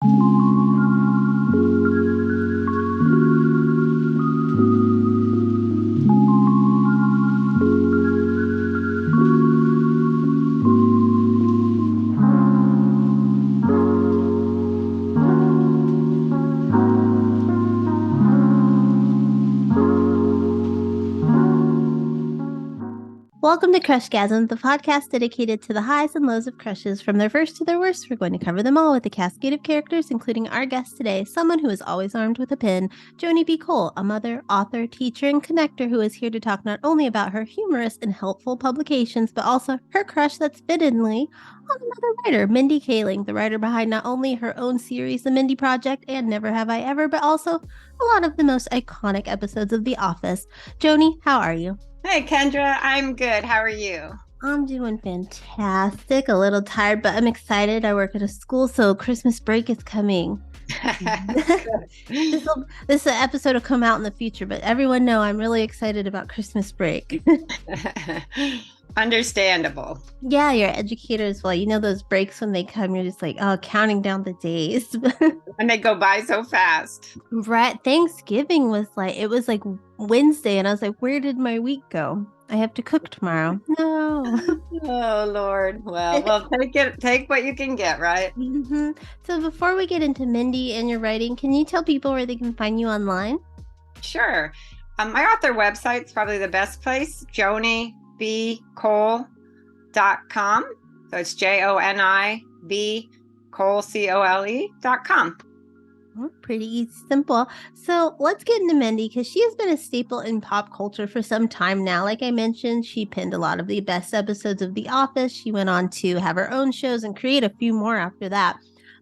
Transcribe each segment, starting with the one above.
Welcome to Crushgasm, the podcast dedicated to the highs and lows of crushes, from their first to their worst. We're going to cover them all with a cascade of characters, including our guest today, someone who is always armed with a pen, Joni B, a mother, author, teacher, and connector who is here to talk not only about her humorous and helpful publications, but also her crush that's fittingly on another writer, Mindy Kaling, the writer behind not only her own series, The Mindy Project and Never Have I Ever, but also a lot of the most iconic episodes of The Office. Joni, how are you? Hey, Kendra, I'm good. How are you? I'm doing fantastic. A little tired, but I'm excited. I work at a school, so Christmas break is coming. This episode will come out in the future, but everyone know I'm really excited about Christmas break. Understandable. Yeah, you're an educator as well. You know those breaks when they come, you're just like, oh, counting down the days. And they go by so fast. Right. Thanksgiving was like Wednesday, and I was like, where did my week go? I have to cook tomorrow. No. Oh, Lord. Well, take what you can get, right? Mm-hmm. So before we get into Mindy and your writing, can you tell people where they can find you online? Sure. My author website's probably the best place, jonibcole.com. So it's JONIB COLE.com. Pretty simple. So let's get into Mindy, because she has been a staple in pop culture for some time now. Like I mentioned, she penned a lot of the best episodes of The Office. She went on to have her own shows and create a few more after that.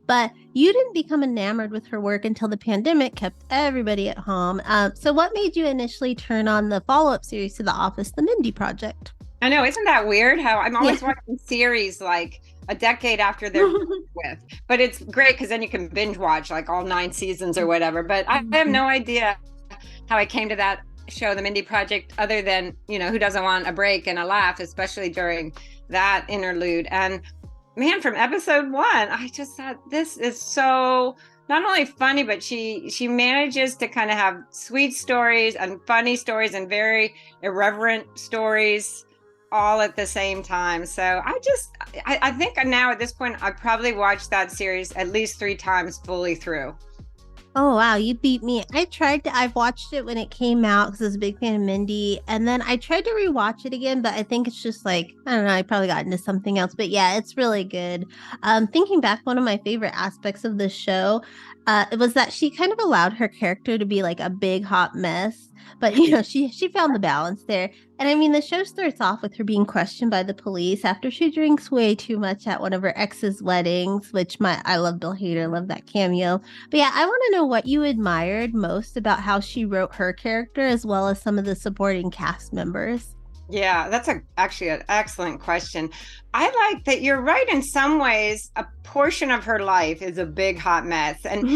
But you didn't become enamored with her work until the pandemic kept everybody at home. So what made you initially turn on the follow-up series to The Office, The Mindy Project? I know, isn't that weird how I'm always watching series like a decade after they're with, but it's great because then you can binge watch like all 9 seasons or whatever. But I have no idea how I came to that show, The Mindy Project, other than, who doesn't want a break and a laugh, especially during that interlude. And man, from episode 1, I just thought, this is so not only funny, but she manages to kind of have sweet stories and funny stories and very irreverent stories all at the same time. So I think now at this point, I probably watched that series at least 3 times fully through. Oh, wow. You beat me. I've watched it when it came out because I was a big fan of Mindy. And then I tried to rewatch it again, but I think it's just like, I don't know, I probably got into something else. But yeah, it's really good. Thinking back, one of my favorite aspects of the show, it was that she kind of allowed her character to be like a big hot mess. But, she found the balance there. And I mean, the show starts off with her being questioned by the police after she drinks way too much at one of her ex's weddings, which I love Bill Hader, love that cameo. But yeah, I want to know what you admired most about how she wrote her character, as well as some of the supporting cast members. Yeah, that's actually an excellent question. I like that you're right. In some ways, a portion of her life is a big hot mess, and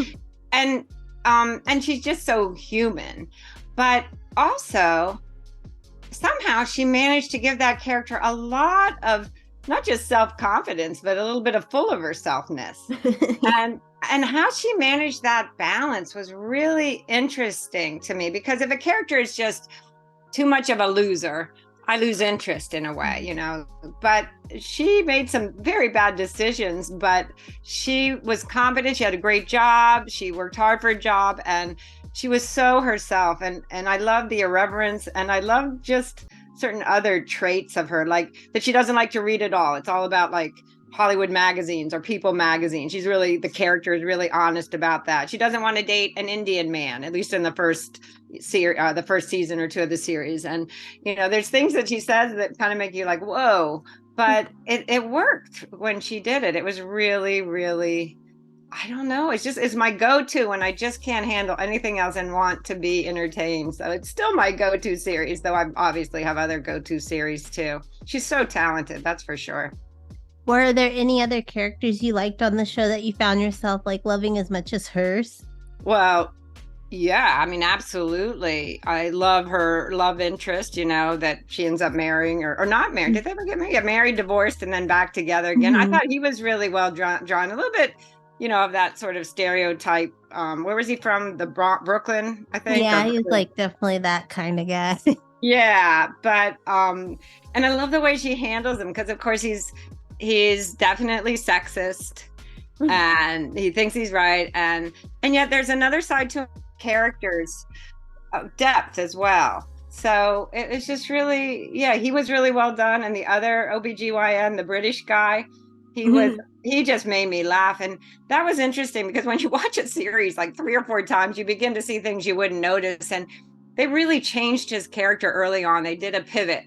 she's just so human. But also, somehow she managed to give that character a lot of not just self-confidence, but a little bit of full of herselfness. and how she managed that balance was really interesting to me, because if a character is just too much of a loser, I lose interest in a way, but she made some very bad decisions, but she was confident. She had a great job. She worked hard for a job, and she was so herself. And I love the irreverence, and I love just certain other traits of her, like that she doesn't like to read at all. It's all about like Hollywood magazines or People magazine. The character is really honest about that. She doesn't want to date an Indian man, at least in the first season or 2 of the series. And, there's things that she says that kind of make you like, whoa, but it worked when she did it. It was really, really, I don't know. It's my go-to when I just can't handle anything else and want to be entertained. So it's still my go-to series, though I obviously have other go-to series too. She's so talented, that's for sure. Were there any other characters you liked on the show that you found yourself like loving as much as hers? Well, yeah, I mean, absolutely. I love her love interest, that she ends up marrying or not married. Did they ever get married? Yeah, married, divorced, and then back together again. I thought he was really well drawn. A little bit, of that sort of stereotype. Where was he from? The Brooklyn, I think, or Yeah, he's Brooklyn. like definitely that kind of guy. Yeah, but and I love the way she handles him because of course he's definitely sexist and he thinks he's right and yet there's another side to characters depth as well. So it's just really, yeah, he was really well done. And the other OBGYN, the British guy, he just made me laugh. And that was interesting because when you watch a series like 3 or 4 times, you begin to see things you wouldn't notice. And they really changed his character early on. They did a pivot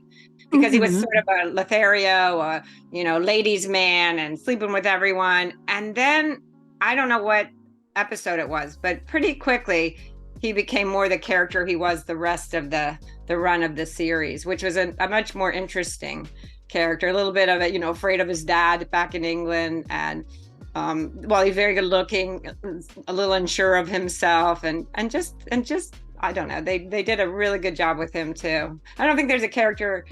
because he was sort of a Lothario, ladies' man and sleeping with everyone. And then I don't know what episode it was, but pretty quickly he became more the character he was the rest of the run of the series, which was a much more interesting character. A little bit of it, afraid of his dad back in England, and while he's very good looking, a little unsure of himself, and just I don't know. They did a really good job with him too. I don't think there's a character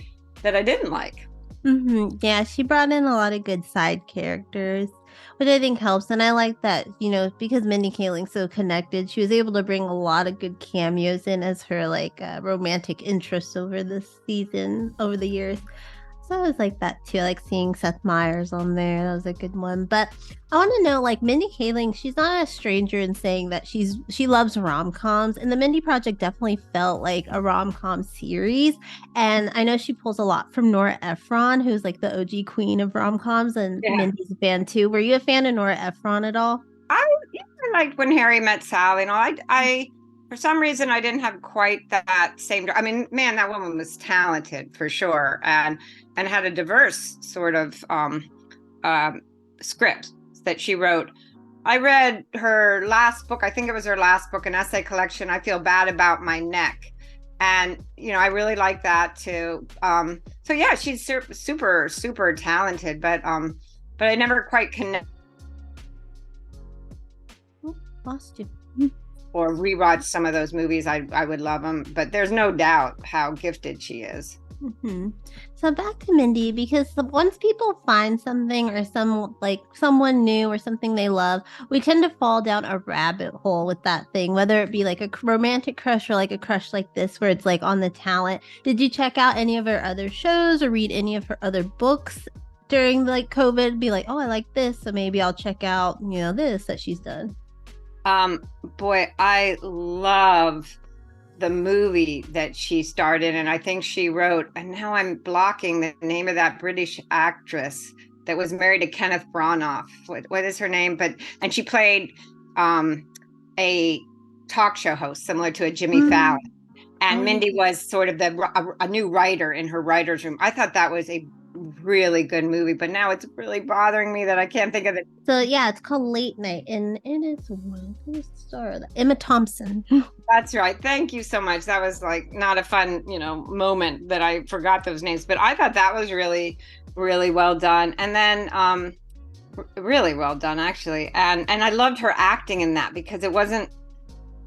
that I didn't like. Yeah, she brought in a lot of good side characters, which I think helps. And I like that, because Mindy Kaling's so connected, she was able to bring a lot of good cameos in as her like romantic interest over this season, over the years. So I was like that too, like seeing Seth Meyers on there. That was a good one. But I want to know, like Mindy Kaling, she's not a stranger in saying that she loves rom-coms, and the Mindy Project definitely felt like a rom-com series. And I know she pulls a lot from Nora Ephron, who's like the OG queen of rom-coms, and Yeah. Mindy's a fan too. Were you a fan of Nora Ephron at all? I, yeah, I liked When Harry Met Sally. I for some reason I didn't have quite that same. I mean, man, that woman was talented for sure, and had a diverse sort of script that she wrote. I read her last book. I think it was her last book, an essay collection. I Feel Bad About My Neck, and I really like that too. So yeah, she's super super talented, but I never quite connect Lost you. or rewatch some of those movies. I would love them, but there's no doubt how gifted she is. So back to Mindy, because once people find something or someone new or something they love, we tend to fall down a rabbit hole with that thing, whether it be like a romantic crush or like a crush like this, where it's like on the talent. Did you check out any of her other shows or read any of her other books during like COVID? Be like, oh, I like this, so maybe I'll check out, this that she's done. Boy, I love the movie that she starred in, and I think she wrote, and now I'm blocking the name of that British actress that was married to Kenneth Branagh. What is her name? And she played a talk show host similar to a Jimmy Fallon. And Mindy was sort of a new writer in her writer's room. I thought that was a really good movie, but now it's really bothering me that I can't think of it. So yeah, it's called Late Night, and it's who's the star of that? Emma Thompson. That's right. Thank you so much. That was like not a fun, moment that I forgot those names, but I thought that was really, really well done. And then really well done actually. And I loved her acting in that because it wasn't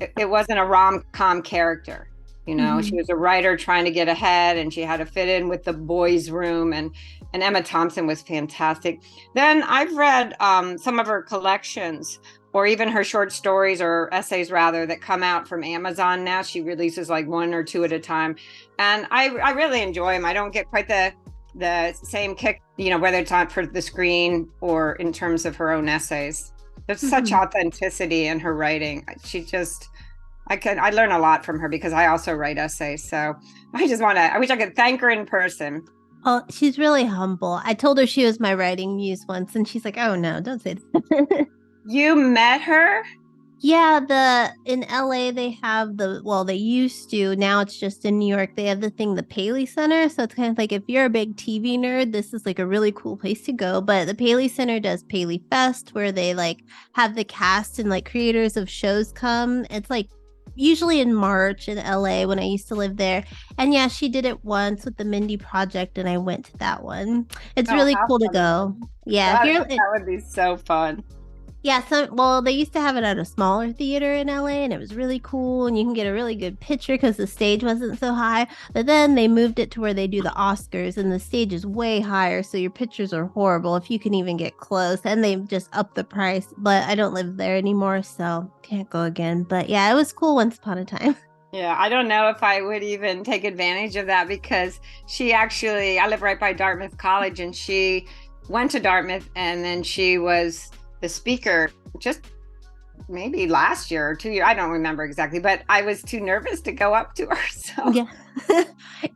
a rom-com character. She was a writer trying to get ahead, and she had to fit in with the boys' room, and Emma Thompson was fantastic. Then I've read some of her collections, or even her short stories or essays rather, that come out from Amazon now. She releases like 1 or 2 at a time, and I really enjoy them. I don't get quite the same kick, whether it's on for the screen or in terms of her own essays. There's such authenticity in her writing. I learn a lot from her because I also write essays. So I wish I could thank her in person. Oh, she's really humble. I told her she was my writing muse once, and she's like, oh no, don't say that. You met her? Yeah, in LA they have they used to, now it's just in New York, they have the Paley Center. So it's kind of like, if you're a big TV nerd, this is like a really cool place to go. But the Paley Center does Paley Fest, where they like have the cast and like creators of shows come. It's like usually in March in LA when I used to live there. And yeah, she did it once with the Mindy Project, and I went to that one. It's really cool to go. Yeah, that would be so fun. Yeah, well, they used to have it at a smaller theater in LA and it was really cool and you can get a really good picture because the stage wasn't so high. But then they moved it to where they do the Oscars and the stage is way higher, so your pictures are horrible if you can even get close. And they just upped the price, but I don't live there anymore, so can't go again. But yeah, it was cool once upon a time. Yeah, I don't know if I would even take advantage of that because I live right by Dartmouth College, and she went to Dartmouth, and then she was the speaker just maybe last year or 2 years. I don't remember exactly, but I was too nervous to go up to her. So Yeah.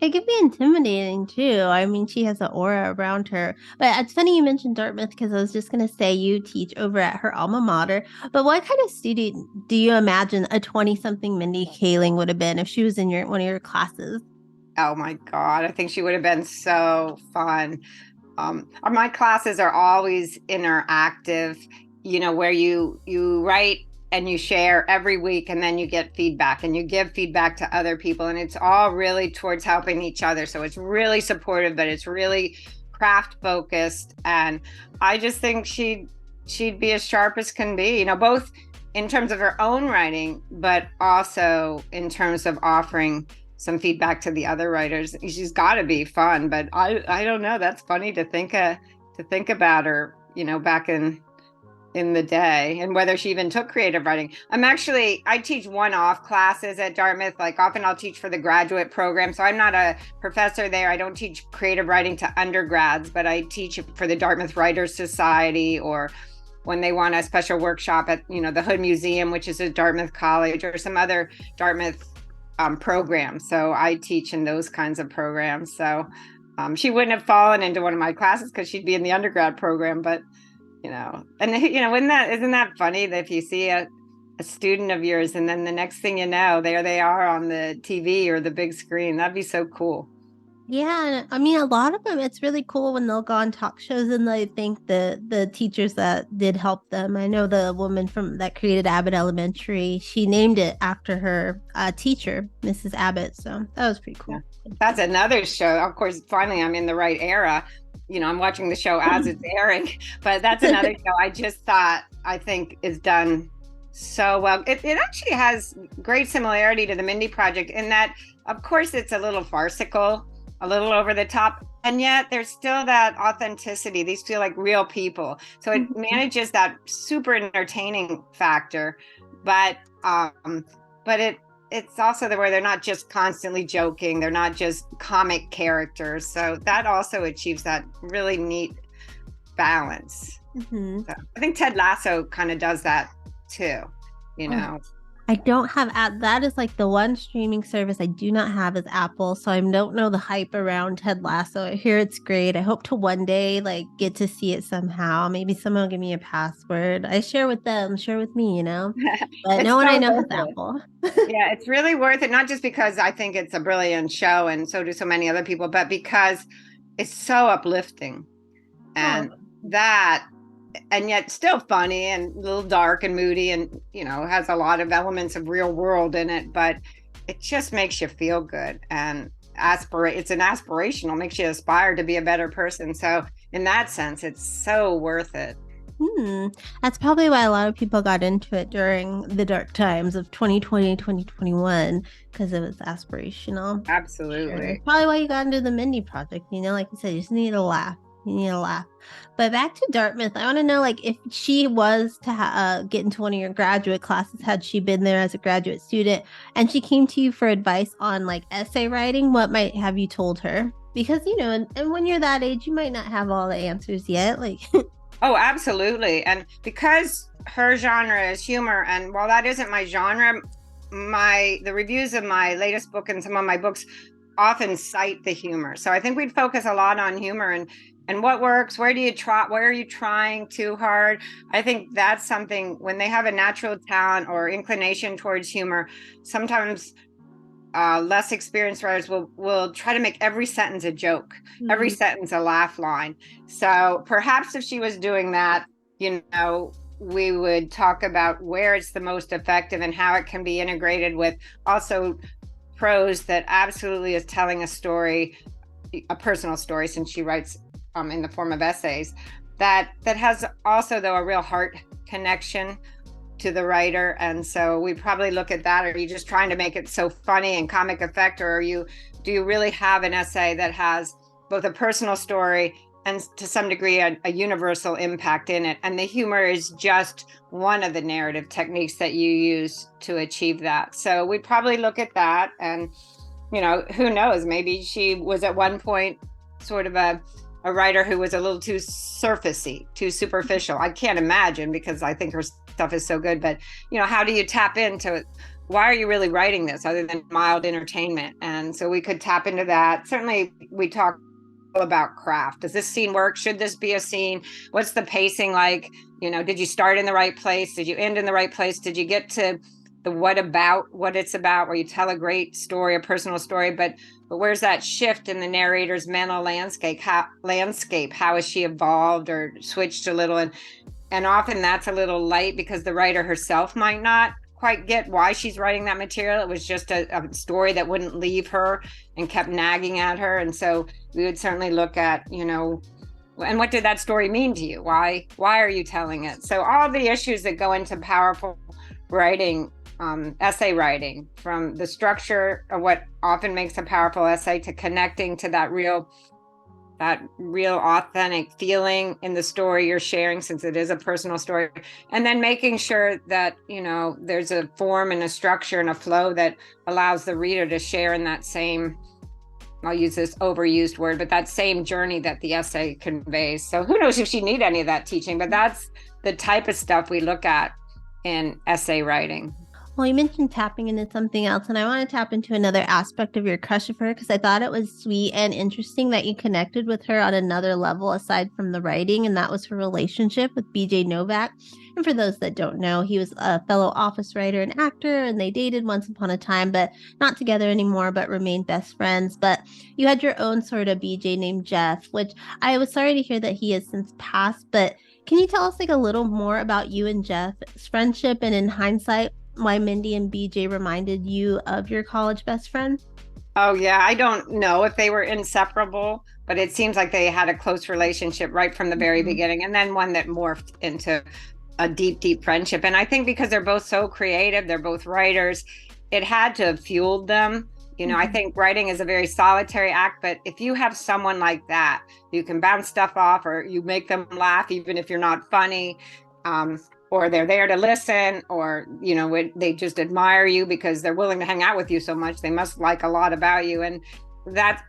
It can be intimidating too. I mean, she has an aura around her. But it's funny you mentioned Dartmouth because I was just going to say you teach over at her alma mater. But what kind of student do you imagine a 20-something Mindy Kaling would have been if she was in your one of your classes? oh my God, I think she would have been so fun. My classes are always interactive, where you write and you share every week, and then you get feedback and you give feedback to other people, and it's all really towards helping each other. So it's really supportive, but it's really craft focused. And I just think she'd be as sharp as can be, both in terms of her own writing, but also in terms of offering some feedback to the other writers. She's got to be fun, but I don't know. That's funny to think about her, back in the day, and whether she even took creative writing. I teach one-off classes at Dartmouth. Like often I'll teach for the graduate program. So I'm not a professor there. I don't teach creative writing to undergrads, but I teach for the Dartmouth Writers Society, or when they want a special workshop at, the Hood Museum, which is at Dartmouth College, or some other Dartmouth programs. So I teach in those kinds of programs. So she wouldn't have fallen into one of my classes because she'd be in the undergrad program. But isn't that funny that if you see a student of yours and then the next thing you know, there they are on the TV or the big screen? That'd be so cool. Yeah, I mean, a lot of them, it's really cool when they'll go on talk shows and they thank the teachers that did help them. I know the woman from that created Abbott Elementary, she named it after her teacher, Mrs. Abbott. So that was pretty cool. Yeah. That's another show. Of course, finally, I'm in the right era. I'm watching the show as it's airing, but that's another show I think is done so well. It actually has great similarity to the Mindy Project in that, of course, it's a little farcical, a little over the top, and yet there's still that authenticity. These feel like real people. So it manages that super entertaining factor, but it's also where they're not just constantly joking. They're not just comic characters. So that also achieves that really neat balance. Mm-hmm. So I think Ted Lasso kind of does that too, I don't have that is like the one streaming service I do not have is Apple, so I don't know the hype around Ted Lasso. I hear it's great. I hope to one day like get to see it somehow. Maybe someone will give me a password. I share with them, share with me, But no one I know has Apple. Yeah, it's really worth it, not just because I think it's a brilliant show and so do so many other people, but because it's so uplifting. And and yet still funny and a little dark and moody, and has a lot of elements of real world in it, but it just makes you feel good and it's an aspirational, makes you aspire to be a better person. So in that sense, it's so worth it. That's probably why a lot of people got into it during the dark times of 2020, 2021, because it was aspirational. Absolutely. Sure. Probably why you got into the Mindy Project, like you said, you just need to laugh. You need to laugh. But back to Dartmouth, I want to know, like, if she was to get into one of your graduate classes, had she been there as a graduate student, and she came to you for advice on, like, essay writing, what might have you told her? Because, and when you're that age, you might not have all the answers yet. Like, oh, absolutely. And because her genre is humor, and while that isn't my genre, the reviews of my latest book and some of my books often cite the humor. So I think we'd focus a lot on humor and what works, where are you trying too hard? I think that's something when they have a natural talent or inclination towards humor, sometimes less experienced writers will try to make every sentence a joke, every sentence a laugh line. So perhaps if she was doing that, we would talk about where it's the most effective and how it can be integrated with also prose that absolutely is telling a story, a personal story, since she writes in the form of essays. that has also, though, a real heart connection to the writer. And so we probably look at that. Are you just trying to make it so funny and comic effect, or do you really have an essay that has both a personal story and to some degree a universal impact in it? And the humor is just one of the narrative techniques that you use to achieve that. So we probably look at that, and who knows, maybe she was at one point sort of a writer who was a little too surfacey, too superficial. I can't imagine, because I think her stuff is so good. But how do you tap into, why are you really writing this other than mild entertainment? And so we could tap into that. Certainly we talk about craft. Does this scene work? Should this be a scene? What's the pacing like? Did you start in the right place? Did you end in the right place? Did you get to the what it's about, where you tell a great story, a personal story, but where's that shift in the narrator's mental landscape? How has she evolved or switched a little? And often that's a little light, because the writer herself might not quite get why she's writing that material. It was just a story that wouldn't leave her and kept nagging at her. And so we would certainly look at, and what did that story mean to you? Why are you telling it? So all the issues that go into powerful writing, essay writing, from the structure of what often makes a powerful essay to connecting to that real authentic feeling in the story you're sharing, since it is a personal story, and then making sure that there's a form and a structure and a flow that allows the reader to share in that same, I'll use this overused word, but that same journey that the essay conveys. So who knows if she need any of that teaching, but that's the type of stuff we look at in essay writing. Well, you mentioned tapping into something else, and I want to tap into another aspect of your crush of her, because I thought it was sweet and interesting that you connected with her on another level aside from the writing, and that was her relationship with BJ Novak. And for those that don't know, he was a fellow office writer and actor, and they dated once upon a time, but not together anymore, but remained best friends. But you had your own sort of BJ named Jeff, which I was sorry to hear that he has since passed, but can you tell us a little more about you and Jeff's friendship, and in hindsight, why Mindy and BJ reminded you of your college best friend? Oh, yeah. I don't know if they were inseparable, but it seems like they had a close relationship right from the very beginning, and then one that morphed into a deep, deep friendship. And I think because they're both so creative, they're both writers, it had to have fueled them. I think writing is a very solitary act, but if you have someone like that, you can bounce stuff off, or you make them laugh, even if you're not funny. Or they're there to listen, or, they just admire you because they're willing to hang out with you so much. They must like a lot about you. And that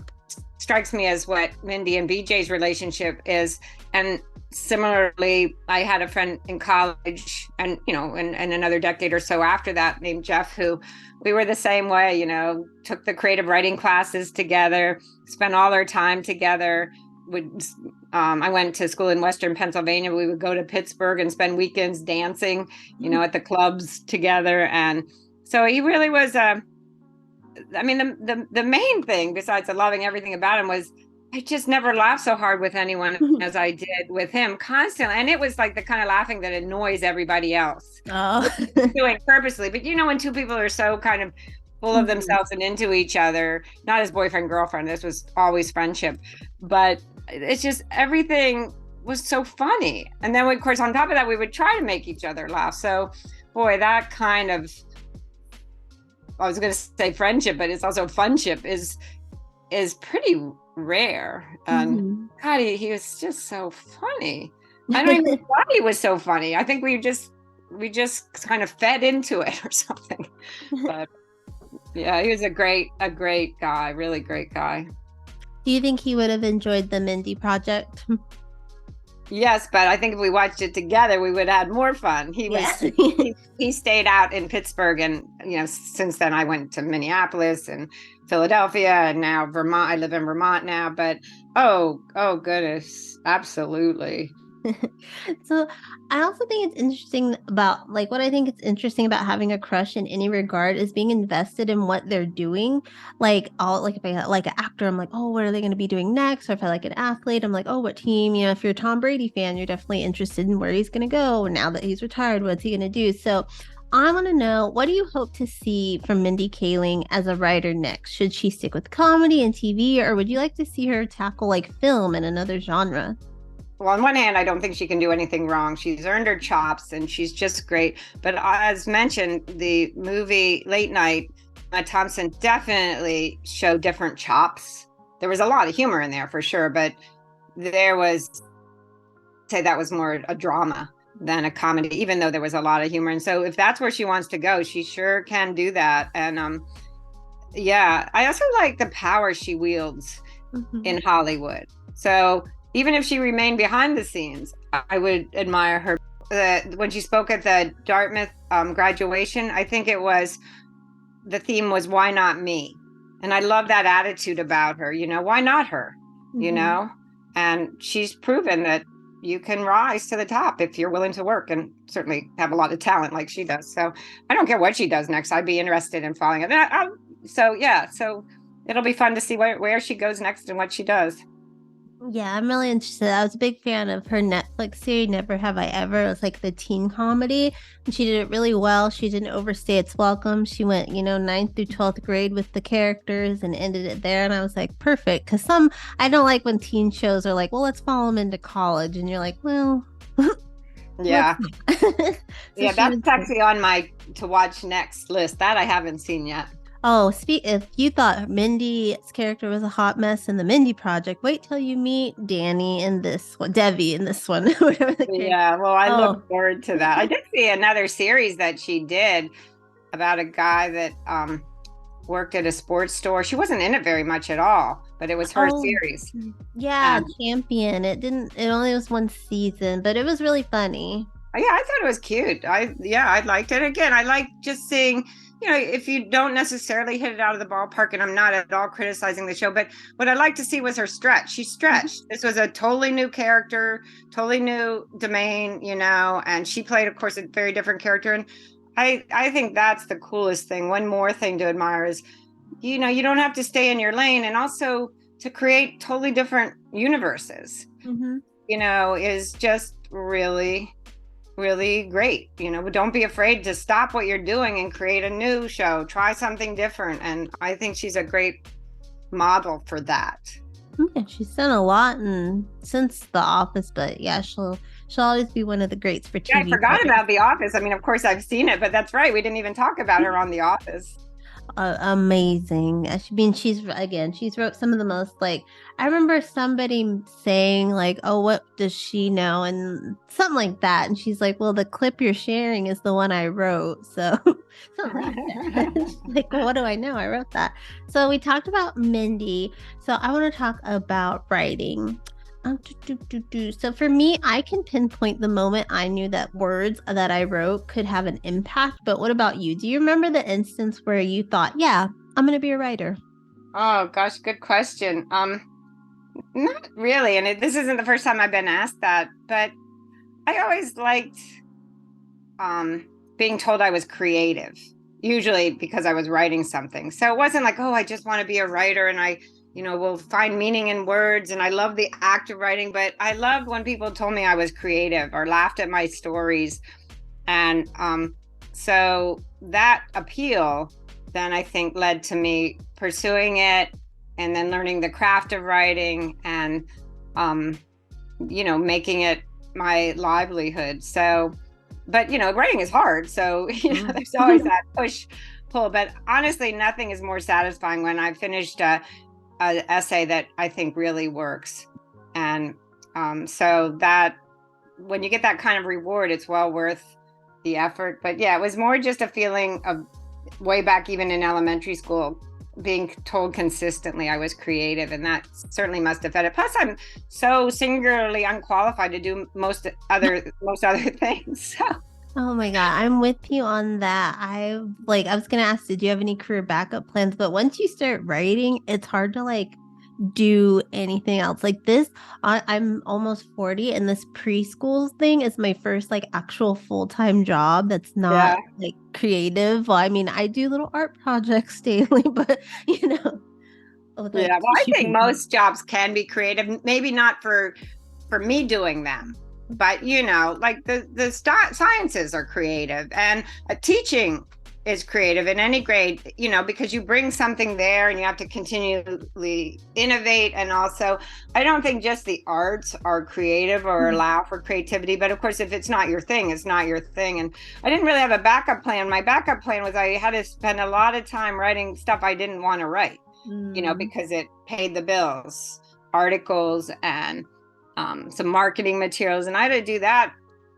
strikes me as what Mindy and BJ's relationship is. And similarly, I had a friend in college and, and another decade or so after that, named Jeff, who we were the same way, took the creative writing classes together, spent all our time together. I went to school in Western Pennsylvania. We would go to Pittsburgh and spend weekends dancing, at the clubs together. And so he really was, the main thing, besides loving everything about him, was I just never laughed so hard with anyone as I did with him, constantly. And it was like the kind of laughing that annoys everybody else. Oh. Doing purposely. But when two people are so kind of full of themselves and into each other, not as boyfriend, girlfriend, this was always friendship, but it's just, everything was so funny. And then, of course, on top of that, we would try to make each other laugh. So, boy, that kind of, I was going to say friendship, but it's also funship, is pretty rare. And God, he was just so funny. I don't even know why he was so funny. I think we just kind of fed into it or something. But yeah, he was a great guy, really great guy. Do you think he would have enjoyed the Mindy Project? Yes, but I think if we watched it together, we would have had more fun. He stayed out in Pittsburgh, and since then I went to Minneapolis and Philadelphia, and now Vermont. I live in Vermont now, but oh goodness, absolutely. So I also think it's interesting about what I think it's interesting about having a crush in any regard is being invested in what they're doing. If I like an actor, I'm like, oh, what are they going to be doing next? Or if I like an athlete, I'm like, oh, what team? If you're a Tom Brady fan, you're definitely interested in where he's going to go. Now that he's retired, what's he going to do? So I want to know, what do you hope to see from Mindy Kaling as a writer next? Should she stick with comedy and TV, or would you like to see her tackle film in another genre? well, on one hand, I don't think she can do anything wrong. She's earned her chops and she's just great. But as mentioned, the movie Late Night, Emma Thompson definitely showed different chops. There was a lot of humor in there for sure, but there was, say that was more a drama than a comedy, even though there was a lot of humor. And so if that's where she wants to go, she sure can do that. And yeah, I also like the power she wields in Hollywood. So even if she remained behind the scenes, I would admire her. When she spoke at the Dartmouth graduation, I think it was, the theme was "Why not me?" And I love that attitude about her. You know, why not her? You know, and she's proven that you can rise to the top if you're willing to work and certainly have a lot of talent like she does. So I don't care what she does next. I'd be interested in following it. So yeah, so it'll be fun to see where she goes next and what she does. Yeah, I'm really interested. I was a big fan of her Netflix series, Never Have I Ever. It was like the teen comedy, and she did it really well. She didn't overstay its welcome. She went, ninth through 12th grade with the characters and ended it there. And I was like, perfect. Because I don't like when teen shows are like, well, let's follow them into college. And you're like, well, yeah. So yeah, that's actually on my to watch next list. That I haven't seen yet. Oh, if you thought Mindy's character was a hot mess in the Mindy Project, wait till you meet Danny in this one, Debbie in this one. Yeah, well, I look forward to that. I did see another series that she did about a guy that worked at a sports store. She wasn't in it very much at all, but it was her series. Yeah, Champion. It only was one season, but it was really funny. Yeah, I thought it was cute. I liked it. Again, I like just seeing, if you don't necessarily hit it out of the ballpark, and I'm not at all criticizing the show, but what I like to see was her stretch. She stretched. This was a totally new character, totally new domain, and she played, of course, a very different character. And I think that's the coolest thing. One more thing to admire is, you don't have to stay in your lane, and also to create totally different universes, is just really great. Don't be afraid to stop what you're doing and create a new show, try something different. And I think she's a great model for that. Yeah, she's done a lot since The Office, but yeah, she'll always be one of the greats for TV. Yeah, I forgot about The Office. I mean, of course I've seen it, but that's right, we didn't even talk about her on The Office. Amazing. I mean, she's wrote some of the most, like, I remember somebody saying like, oh, what does she know, and something like that, and she's like, well, the clip you're sharing is the one I wrote. So something like that. Like, what do I know? I wrote that. So we talked about Mindy, so I want to talk about writing. So for me, I can pinpoint the moment I knew that words that I wrote could have an impact. But what about you? Do you remember the instance where you thought, yeah, I'm going to be a writer? Oh, gosh, good question. Not really. And this isn't the first time I've been asked that, but I always liked being told I was creative, usually because I was writing something. So it wasn't like, oh, I just want to be a writer and I will find meaning in words. And I love the act of writing, but I loved when people told me I was creative or laughed at my stories. And so that appeal then I think led to me pursuing it and then learning the craft of writing and, making it my livelihood. So, but, writing is hard. So, there's always that push pull, but honestly, nothing is more satisfying when I've finished an essay that I think really works. And so that when you get that kind of reward, it's well worth the effort. But yeah, it was more just a feeling of way back, even in elementary school, being told consistently I was creative, and that certainly must have fed it. Plus, I'm so singularly unqualified to do most other things. So. Oh my God, I'm with you on that. I was gonna ask, did you have any career backup plans? But once you start writing, it's hard to do anything else. Like this, I'm almost 40, and this preschool thing is my first actual full-time job that's not creative. Well, I mean, I do little art projects daily, but yeah, well, I think most jobs can be creative, maybe not for me doing them, but the sciences are creative, and teaching is creative in any grade, because you bring something there and you have to continually innovate. And also, I don't think just the arts are creative or allow for creativity, but of course, if it's not your thing, it's not your thing. And I didn't really have a backup plan. My backup plan was I had to spend a lot of time writing stuff I didn't want to write, because it paid the bills, articles and some marketing materials. And I had to do that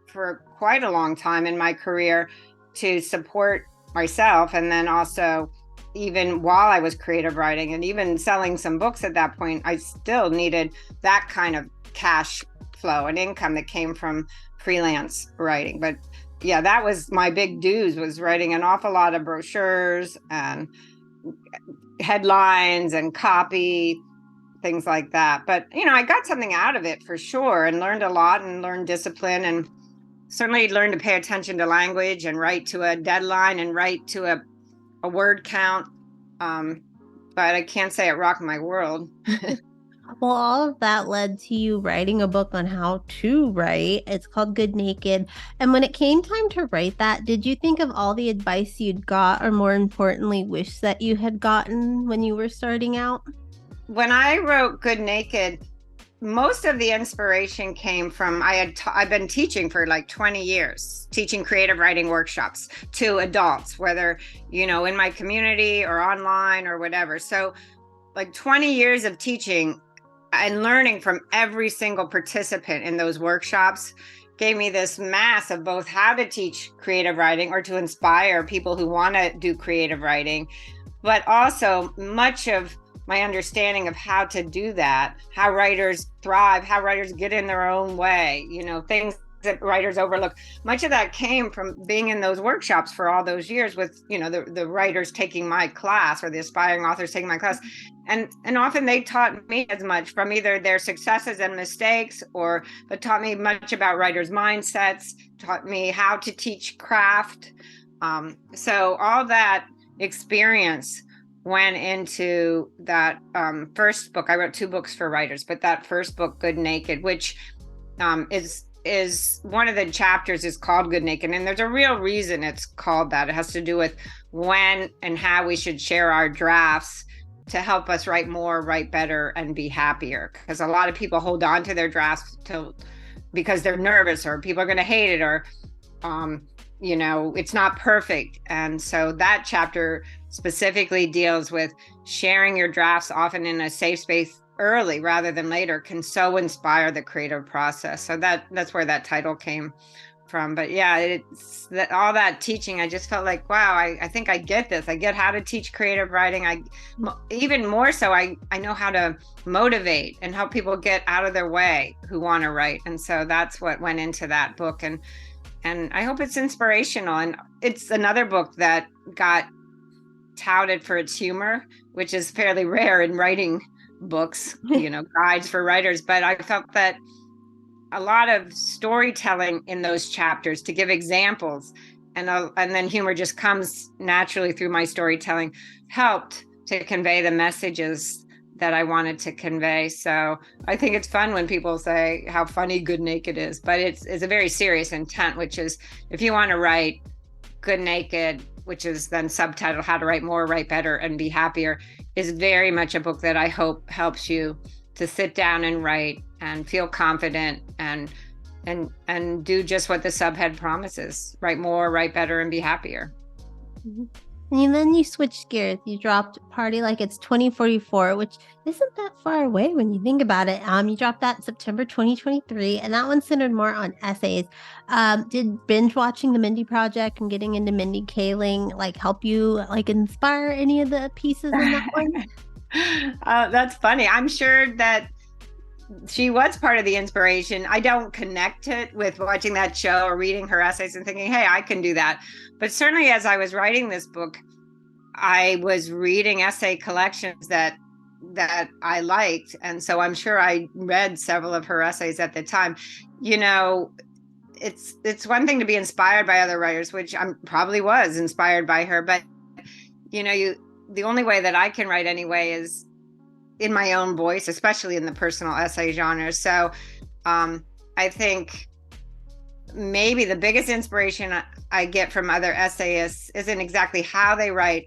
for quite a long time in my career to support myself. And then also, even while I was creative writing and even selling some books at that point, I still needed that kind of cash flow and income that came from freelance writing. But yeah, that was my big dues, was writing an awful lot of brochures and headlines and copy, things like that. But I got something out of it for sure, and learned a lot and learned discipline, and certainly learned to pay attention to language and write to a deadline and write to a word count. But I can't say it rocked my world. Well, all of that led to you writing a book on how to write. It's called Good Naked. And when it came time to write that, did you think of all the advice you'd got, or more importantly, wish that you had gotten when you were starting out? When I wrote Good Naked, most of the inspiration came from I've been teaching for like 20 years, teaching creative writing workshops to adults, whether in my community or online or whatever. So like 20 years of teaching and learning from every single participant in those workshops gave me this mass of both how to teach creative writing or to inspire people who want to do creative writing, but also much of my understanding of how to do that, how writers thrive, how writers get in their own way, things that writers overlook. Much of that came from being in those workshops for all those years with, the writers taking my class, or the aspiring authors taking my class. And often they taught me as much from either their successes and mistakes, but taught me much about writers' mindsets, taught me how to teach craft. So all that experience went into that first book. I wrote 2 books for writers, but that first book, Good Naked, which is one of the chapters is called Good Naked. And there's a real reason it's called that. It has to do with when and how we should share our drafts to help us write more, write better, and be happier. Because a lot of people hold on to their drafts because they're nervous, or people are going to hate it, or it's not perfect. And so that chapter specifically deals with sharing your drafts, often in a safe space early rather than later, can so inspire the creative process. So that's where that title came from. But yeah, it's that all that teaching, I just felt like, wow, I think I get this. I get how to teach creative writing. Even more so, I know how to motivate and help people get out of their way who want to write. And so that's what went into that book. And I hope it's inspirational. And it's another book that got touted for its humor, which is fairly rare in writing books, guides for writers. But I felt that a lot of storytelling in those chapters to give examples, and then humor just comes naturally through my storytelling, helped to convey the messages that I wanted to convey. So I think it's fun when people say how funny Good Naked is, but it's a very serious intent, which is, if you want to write Good Naked, which is then subtitled How to Write More, Write Better, and Be Happier, is very much a book that I hope helps you to sit down and write and feel confident and do just what the subhead promises: write more, write better, and be happier. Mm-hmm. And then you switched gears. You dropped Party Like It's 2044, which isn't that far away when you think about it. You dropped that in September 2023, and that one centered more on essays. Did binge watching the Mindy Project and getting into Mindy Kaling help you inspire any of the pieces in that one? That's funny. I'm sure that she was part of the inspiration. I don't connect it with watching that show or reading her essays and thinking, hey, I can do that. But certainly as I was writing this book, I was reading essay collections that I liked. And so I'm sure I read several of her essays at the time. It's one thing to be inspired by other writers, which I probably was inspired by her. But, the only way that I can write anyway is in my own voice, especially in the personal essay genre. So I think maybe the biggest inspiration I get from other essayists isn't exactly how they write,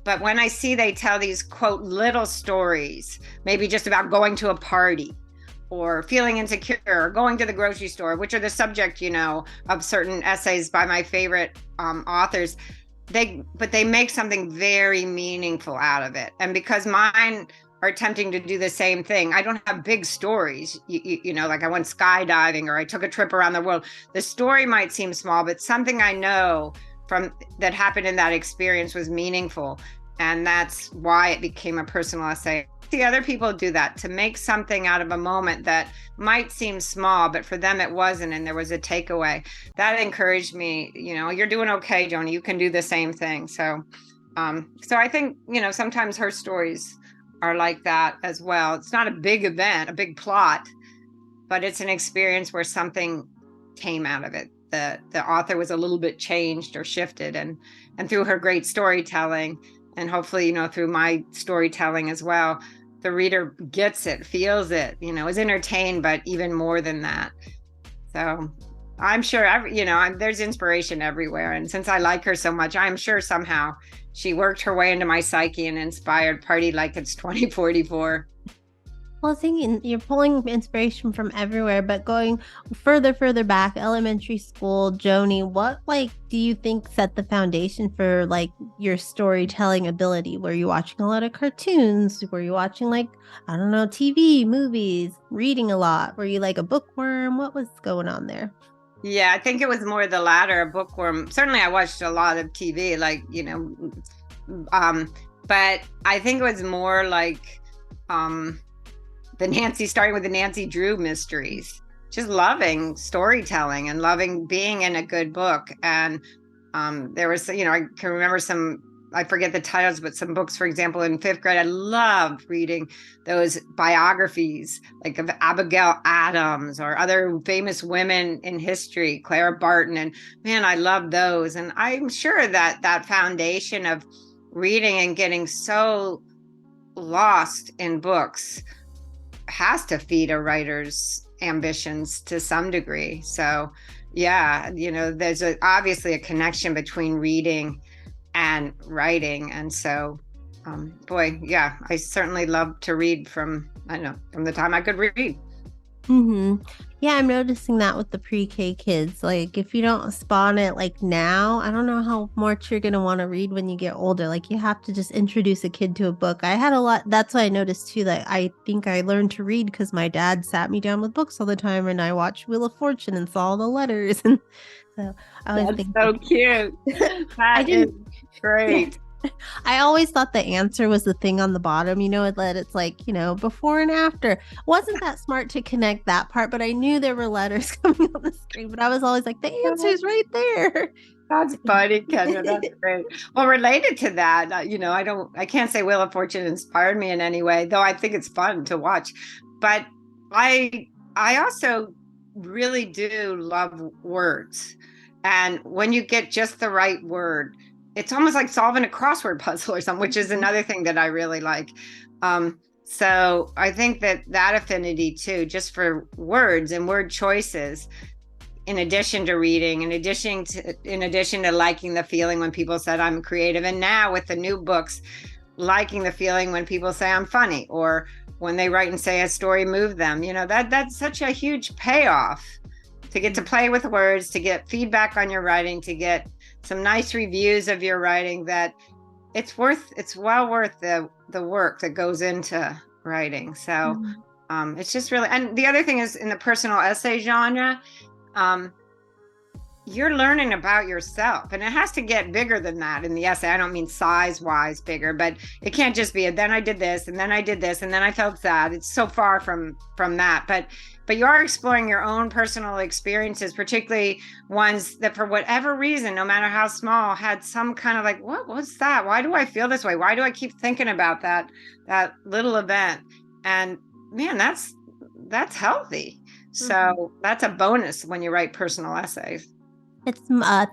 but when I see they tell these quote little stories, maybe just about going to a party or feeling insecure or going to the grocery store, which are the subject, of certain essays by my favorite authors. They make something very meaningful out of it. And because mine are attempting to do the same thing, I don't have big stories, like I went skydiving or I took a trip around the world. The story might seem small, but something I know from that happened in that experience was meaningful. And that's why it became a personal essay. See other people do that, to make something out of a moment that might seem small, but for them it wasn't, and there was a takeaway. That encouraged me. You're doing okay, Joni. You can do the same thing. So I think, sometimes her stories are like that as well. It's not a big event, a big plot, but it's an experience where something came out of it. The author was a little bit changed or shifted, and through her great storytelling, and hopefully, through my storytelling as well, the reader gets it, feels it, is entertained, but even more than that. So I'm sure, there's inspiration everywhere. And since I like her so much, I'm sure somehow she worked her way into my psyche and inspired Party Like It's 2044. Well, thinking you're pulling inspiration from everywhere, but going further back, elementary school, Joni, what do you think set the foundation for your storytelling ability? Were you watching a lot of cartoons? Were you watching I don't know, TV, movies, reading a lot? Were you a bookworm? What was going on there? Yeah, I think it was more the latter, a bookworm. Certainly I watched a lot of TV, but I think it was more starting with the Nancy Drew mysteries, just loving storytelling and loving being in a good book. And there was, I can remember I forget the titles, but some books, for example, in fifth grade, I loved reading those biographies like of Abigail Adams or other famous women in history, Clara Barton. And man, I love those. And I'm sure that foundation of reading and getting so lost in books has to feed a writer's ambitions to some degree. So yeah, there's obviously a connection between reading and writing. And so yeah, I certainly love to read from the time I could read. Yeah, I'm noticing that with the pre-K kids. If you don't spawn it now, I don't know how much you're gonna want to read when you get older. You have to just introduce a kid to a book. I had a lot. That's why I noticed too that I think I learned to read because my dad sat me down with books all the time, and I watched Wheel of Fortune and saw all the letters. And so I always think so cute. That is great. I always thought the answer was the thing on the bottom, it's before and after. Wasn't that smart to connect that part, but I knew there were letters coming on the screen, but I was always like, the answer's right there. That's funny, Kendra. That's great. Well, related to that, I can't say Wheel of Fortune inspired me in any way, though I think it's fun to watch. But I also really do love words. And when you get just the right word, it's almost like solving a crossword puzzle or something, which is another thing that I really like. So I think that affinity too, just for words and word choices, in addition to reading, in addition to liking the feeling when people said I'm creative, and now with the new books, liking the feeling when people say I'm funny, or when they write and say a story moved them. That's such a huge payoff, to get to play with words, to get feedback on your writing, to get some nice reviews of your writing, that it's well worth the work that goes into writing. So it's just really, and the other thing is, in the personal essay genre, you're learning about yourself, and it has to get bigger than that in the essay. I don't mean size wise bigger, but it can't just be then I did this and then I did this and then I felt sad. It's so far from that, but you are exploring your own personal experiences, particularly ones that for whatever reason, no matter how small, had some kind of what was that? Why do I feel this way? Why do I keep thinking about that little event? And man, that's healthy. So that's a bonus when you write personal essays. It's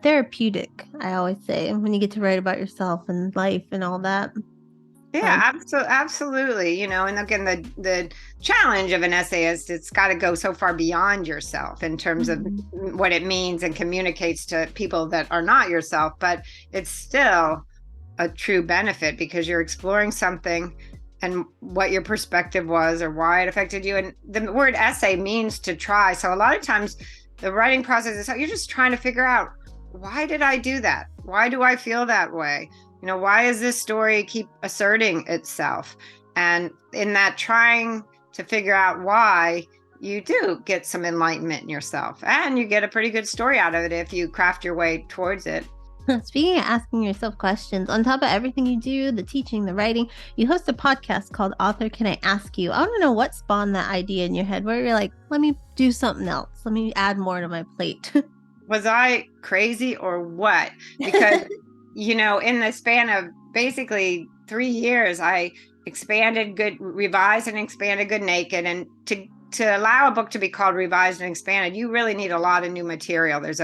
therapeutic, I always say, when you get to write about yourself and life and all that. Yeah, absolutely. And again, the challenge of an essayist, it's got to go so far beyond yourself in terms of Mhm. what it means and communicates to people that are not yourself, but it's still a true benefit because you're exploring something and what your perspective was or why it affected you. And the word essay means to try. So a lot of times the writing process is you're just trying to figure out, why did I do that? Why do I feel that way? Why does this story keep asserting itself? And in that trying to figure out why, you do get some enlightenment in yourself and you get a pretty good story out of it if you craft your way towards it. Speaking of asking yourself questions, on top of everything you do, the teaching, the writing, you host a podcast called Author Can I Ask You? I want to know what spawned that idea in your head where you're like, let me do something else. Let me add more to my plate. Was I crazy or what? Because, in the span of basically 3 years, I revised and expanded Good Naked. And to allow a book to be called Revised and Expanded, you really need a lot of new material. There's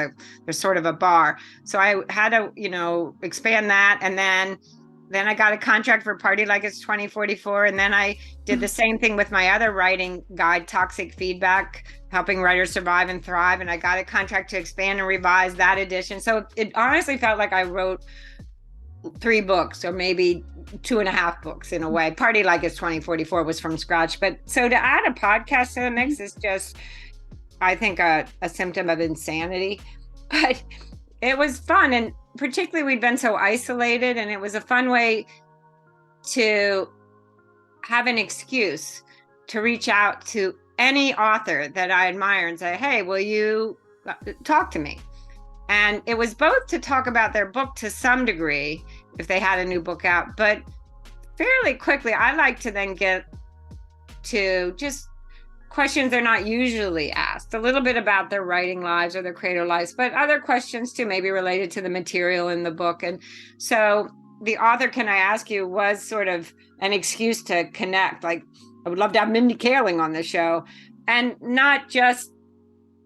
sort of a bar. So I had to, expand that. And then I got a contract for Party Like It's 2044. And then I did the same thing with my other writing guide, Toxic Feedback, helping writers survive and thrive. And I got a contract to expand and revise that edition. So it honestly felt like I wrote 3 books or maybe 2.5 books in a way. Party Like It's 2044 was from scratch. But so to add a podcast to the mix is just, I think, a symptom of insanity. But it was fun. And particularly we'd been so isolated, and it was a fun way to have an excuse to reach out to any author that I admire and say, hey, will you talk to me? And it was both to talk about their book to some degree, if they had a new book out, but fairly quickly, I like to then get to just questions they're not usually asked, a little bit about their writing lives or their creator lives, but other questions too, maybe related to the material in the book. And so the Author Can I Ask You was sort of an excuse to connect. Like, I would love to have Mindy Kaling on the show and not just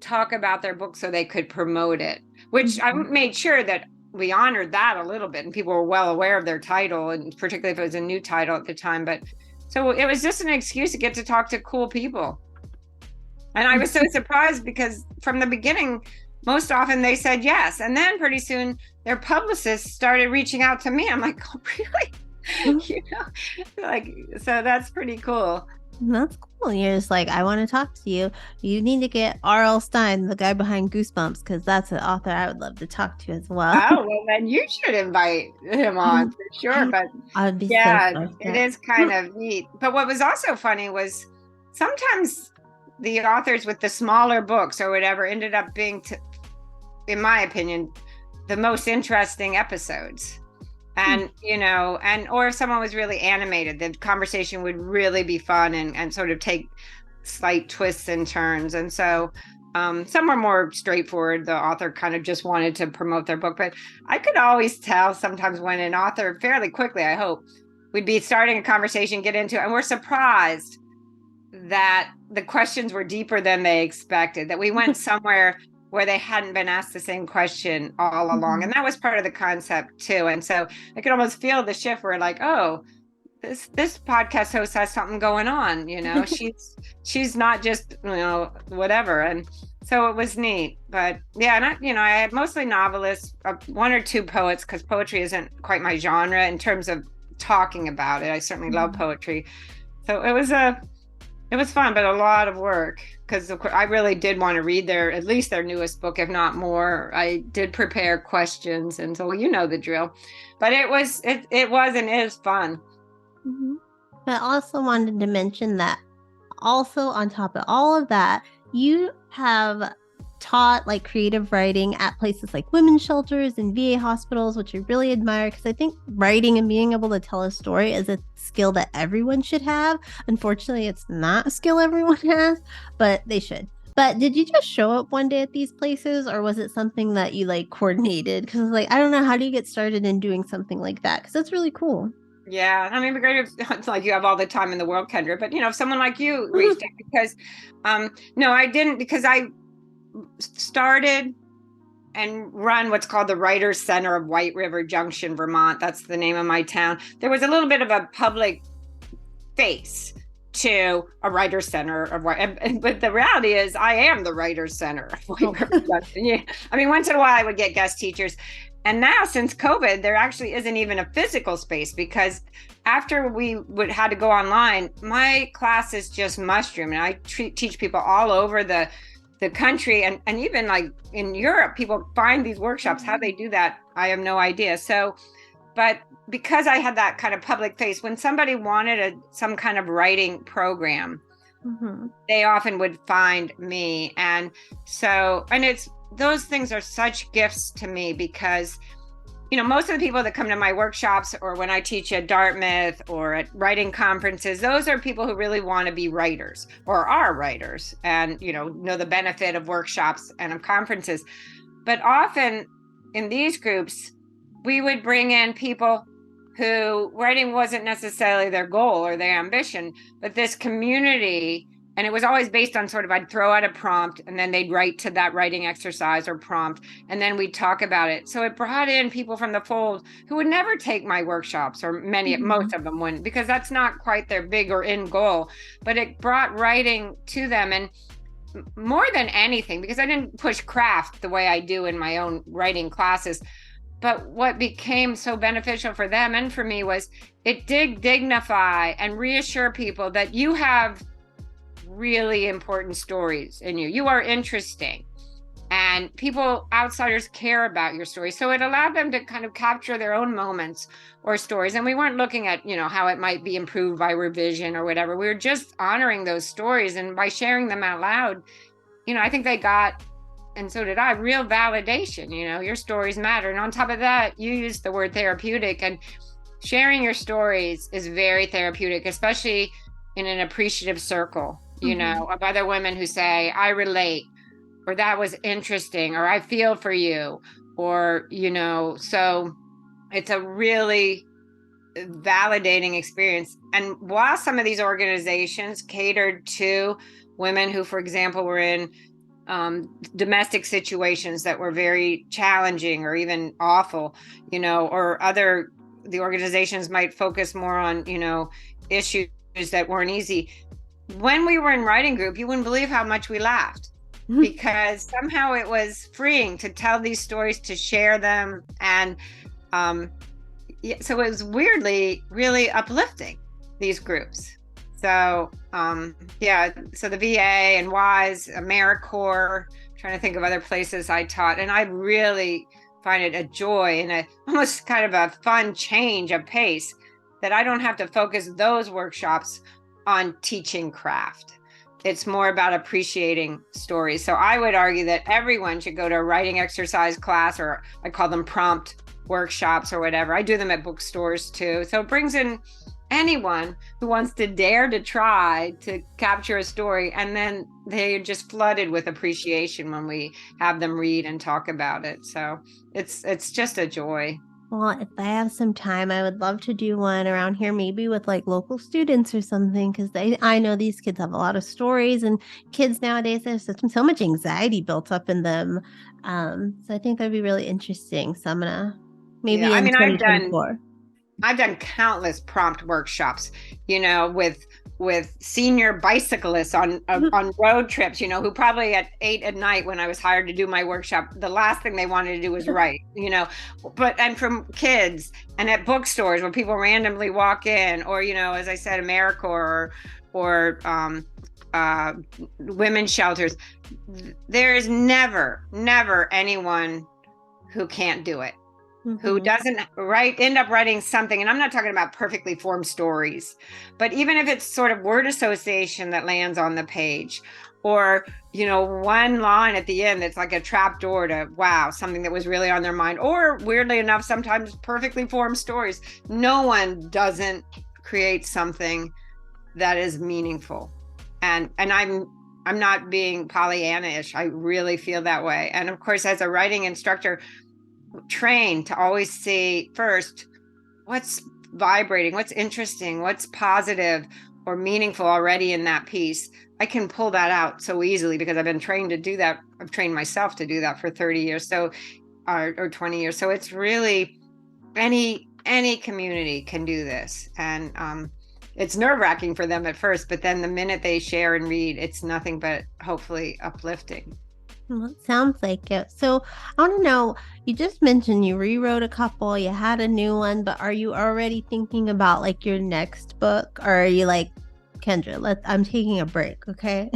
talk about their book so they could promote it, which I made sure that we honored that a little bit and people were well aware of their title, and particularly if it was a new title at the time. But so it was just an excuse to get to talk to cool people. And I was so surprised because from the beginning, most often they said yes. And then pretty soon their publicists started reaching out to me. I'm like, oh, really? So that's pretty cool. That's cool. You're just like, I want to talk to you. You need to get R.L. Stine, the guy behind Goosebumps, because that's an author I would love to talk to as well. Oh, well, then you should invite him on for sure. But I'd be yeah, so it is kind of neat. But what was also funny was sometimes the authors with the smaller books or whatever ended up being, in my opinion, the most interesting episodes. And, or if someone was really animated, the conversation would really be fun and sort of take slight twists and turns. And so some were more straightforward. The author kind of just wanted to promote their book. But I could always tell sometimes when an author, fairly quickly, I hope, we'd be starting a conversation, get into it, and we're surprised that the questions were deeper than they expected, that we went somewhere where they hadn't been asked the same question all along. And that was part of the concept too. And so I could almost feel the shift where like, oh, this podcast host has something going on, she's not just, whatever. And so it was neat. But yeah, and I had mostly novelists, 1 or 2 poets, because poetry isn't quite my genre in terms of talking about it. I certainly love poetry. So it was fun, but a lot of work, because I really did want to read at least their newest book, if not more. I did prepare questions, and so the drill. But it was and is fun. I also wanted to mention that also on top of all of that, you have taught like creative writing at places like women's shelters and VA hospitals, which I really admire, because I think writing and being able to tell a story is a skill that everyone should have. Unfortunately, it's not a skill everyone has, but they should. But did you just show up one day at these places, or was it something that you like coordinated? Because I don't know, how do you get started in doing something like that? Because that's really cool. Yeah, I mean, it'd be great if it's like you have all the time in the world, Kendra. But if someone like you reached out, because no, I didn't, because I started and run what's called the Writers Center of White River Junction, Vermont. That's the name of my town. There was a little bit of a public face to a writer's center of but the reality is I am the writer's center of White River Junction. Yeah. I mean, once in a while I would get guest teachers. And now since COVID, there actually isn't even a physical space, because after we had to go online, my class is just mushroom. And I teach people all over the country, and even like in Europe, people find these workshops. How they do that, I have no idea. So, but because I had that kind of public face, when somebody wanted some kind of writing program, they often would find me. And so, and those things are such gifts to me, because most of the people that come to my workshops, or when I teach at Dartmouth or at writing conferences, those are people who really want to be writers or are writers, and know the benefit of workshops and of conferences. But often in these groups, we would bring in people who writing wasn't necessarily their goal or their ambition, but this community. And it was always based on sort of, I'd throw out a prompt and then they'd write to that writing exercise or prompt, and then we'd talk about it. So it brought in people from the fold who would never take my workshops, or most of them wouldn't, because that's not quite their big or end goal. But it brought writing to them. And more than anything, because I didn't push craft the way I do in my own writing classes, but what became so beneficial for them and for me was it did dignify and reassure people that you have really important stories in you. You are interesting, and people, outsiders, care about your story. So it allowed them to kind of capture their own moments or stories. And we weren't looking at, how it might be improved by revision or whatever. We were just honoring those stories. And by sharing them out loud, I think they got, and so did I, real validation. Your stories matter. And on top of that, you used the word therapeutic, and sharing your stories is very therapeutic, especially in an appreciative circle, of other women who say, I relate, or that was interesting, or I feel for you, or, so it's a really validating experience. And while some of these organizations catered to women who, for example, were in domestic situations that were very challenging or even awful, or the organizations might focus more on, issues that weren't easy. When we were in writing group, you wouldn't believe how much we laughed, because somehow it was freeing to tell these stories, to share them. And so it was weirdly really uplifting, these groups. So so the VA and WISE, AmeriCorps, trying to think of other places I taught, and I really find it a joy and almost kind of a fun change of pace, that I don't have to focus those workshops on teaching craft. It's more about appreciating stories. So I would argue that everyone should go to a writing exercise class, or I call them prompt workshops or whatever. I do them at bookstores too. So it brings in anyone who wants to dare to try to capture a story, and then they're just flooded with appreciation when we have them read and talk about it. So it's just a joy. Well, if I have some time, I would love to do one around here, maybe with like local students or something, because I know these kids have a lot of stories, and kids nowadays, there's so much anxiety built up in them. So I think that'd be really interesting. So I'm gonna maybe in 2024. I've done countless prompt workshops, with senior bicyclists on road trips, who probably at 8 at night, when I was hired to do my workshop, the last thing they wanted to do was write, and from kids, and at bookstores where people randomly walk in, or, as I said, AmeriCorps or women's shelters. There is never anyone who can't do it. Who doesn't end up writing something. And I'm not talking about perfectly formed stories, but even if it's sort of word association that lands on the page, or, one line at the end that's like a trap door to, wow, something that was really on their mind, or weirdly enough, sometimes perfectly formed stories. No one doesn't create something that is meaningful. And I'm not being Pollyanna-ish. I really feel that way. And of course, as a writing instructor, trained to always see first what's vibrating, what's interesting, what's positive, or meaningful already in that piece, I can pull that out so easily because I've been trained to do that. I've trained myself to do that for 30 years. So, or 20 years. So it's really any community can do this. And it's nerve-wracking for them at first, but then the minute they share and read, it's nothing but hopefully uplifting. Well, it sounds like it. So I want to know, you just mentioned you rewrote a couple, you had a new one, but are you already thinking about like your next book? Or are you like, Kendra, I'm taking a break, okay?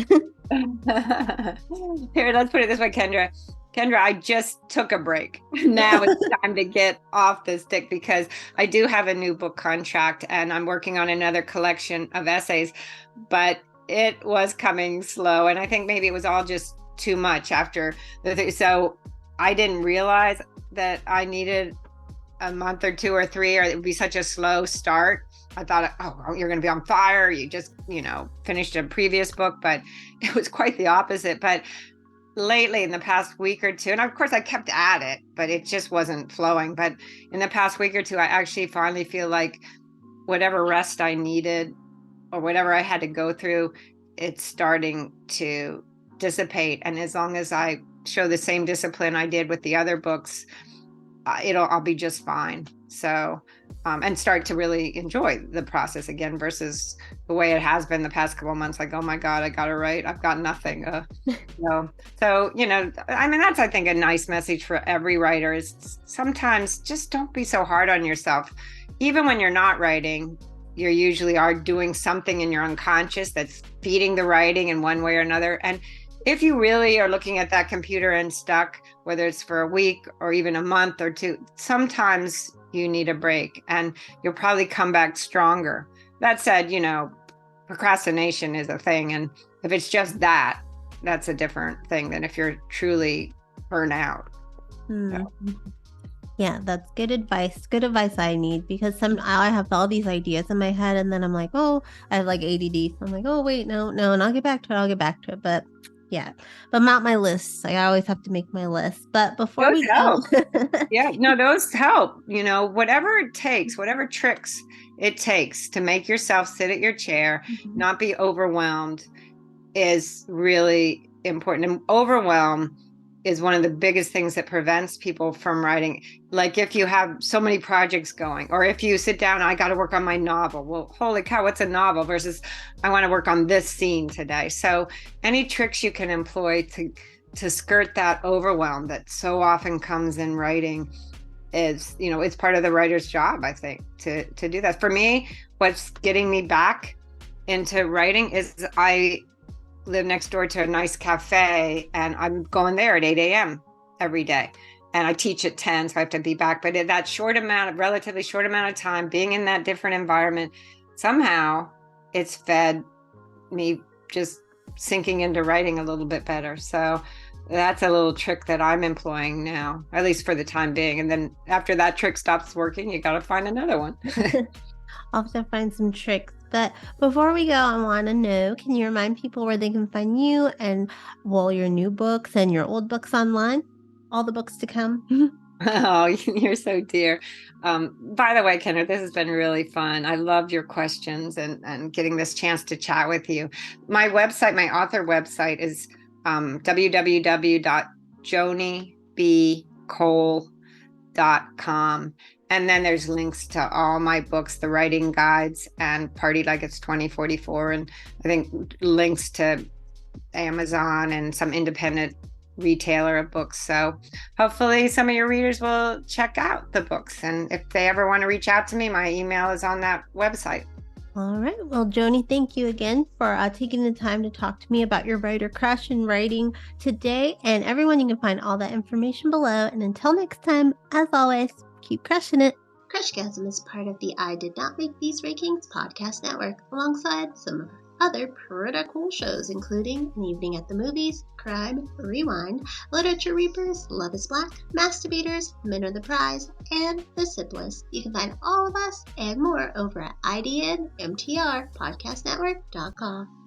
Here, let's put it this way, Kendra. Kendra, I just took a break. Now it's time to get off the stick because I do have a new book contract and I'm working on another collection of essays, but it was coming slow. And I think maybe it was all just too much after so I didn't realize that I needed a month or two or three, or it would be such a slow start. I thought, oh, you're going to be on fire. You just, finished a previous book, but it was quite the opposite. But lately in the past week or two, and of course I kept at it, but it just wasn't flowing. But in the past week or two, I actually finally feel like whatever rest I needed or whatever I had to go through, it's starting to dissipate. And as long as I show the same discipline I did with the other books, I'll be just fine. So, and start to really enjoy the process again versus the way it has been the past couple of months. Like, oh my God, I got to write. I've got nothing. So, I mean, that's, I think, a nice message for every writer is sometimes just don't be so hard on yourself. Even when you're not writing, you usually are doing something in your unconscious that's feeding the writing in one way or another. And if you really are looking at that computer and stuck, whether it's for a week or even a month or two, sometimes you need a break and you'll probably come back stronger. That said, procrastination is a thing. And if it's just that, that's a different thing than if you're truly burnt out. So. Yeah, that's good advice. Good advice I need because I have all these ideas in my head and then I'm like, oh, I have like ADD. So I'm like, oh, wait, no. And I'll get back to it. But yeah, but not my lists. I always have to make my list. But before Those we help. go. Yeah, no, those help. Whatever it takes, whatever tricks it takes to make yourself sit at your chair, not be overwhelmed is really important. And overwhelm is one of the biggest things that prevents people from writing. Like if you have so many projects going, or if you sit down, I got to work on my novel. Well, holy cow, what's a novel versus I want to work on this scene today. So any tricks you can employ to skirt that overwhelm that so often comes in writing is, it's part of the writer's job, I think, to do that. For me, what's getting me back into writing is I live next door to a nice cafe and I'm going there at 8 a.m. every day. And I teach at 10, so I have to be back. But in that relatively short amount of time, being in that different environment, somehow it's fed me just sinking into writing a little bit better. So that's a little trick that I'm employing now, at least for the time being. And then after that trick stops working, you got to find another one. I'll have to find some tricks. But before we go, I want to know, can you remind people where they can find you and, your new books and your old books online? All the books to come. Oh, you're so dear. By the way, Kendra, this has been really fun. I loved your questions and getting this chance to chat with you. My website, my author website is www.jonibcole.com. And then there's links to all my books, the writing guides and Party Like It's 2044. And I think links to Amazon and some independent retailer of books. So hopefully some of your readers will check out the books. And if they ever want to reach out to me, my email is on that website. All right. Well, Joni, thank you again for taking the time to talk to me about your writer crush and writing today. And everyone, you can find all that information below. And until next time, as always, keep crushing it. Crushgasm is part of the I Did Not Make These Rankings podcast network, alongside some other pretty cool shows, including An Evening at the Movies, Crime Rewind, Literature Reapers, Love is Black, Masturbators, Men Are the Prize, and The Sip List. You can find all of us and more over at idnmtrpodcastnetwork.com.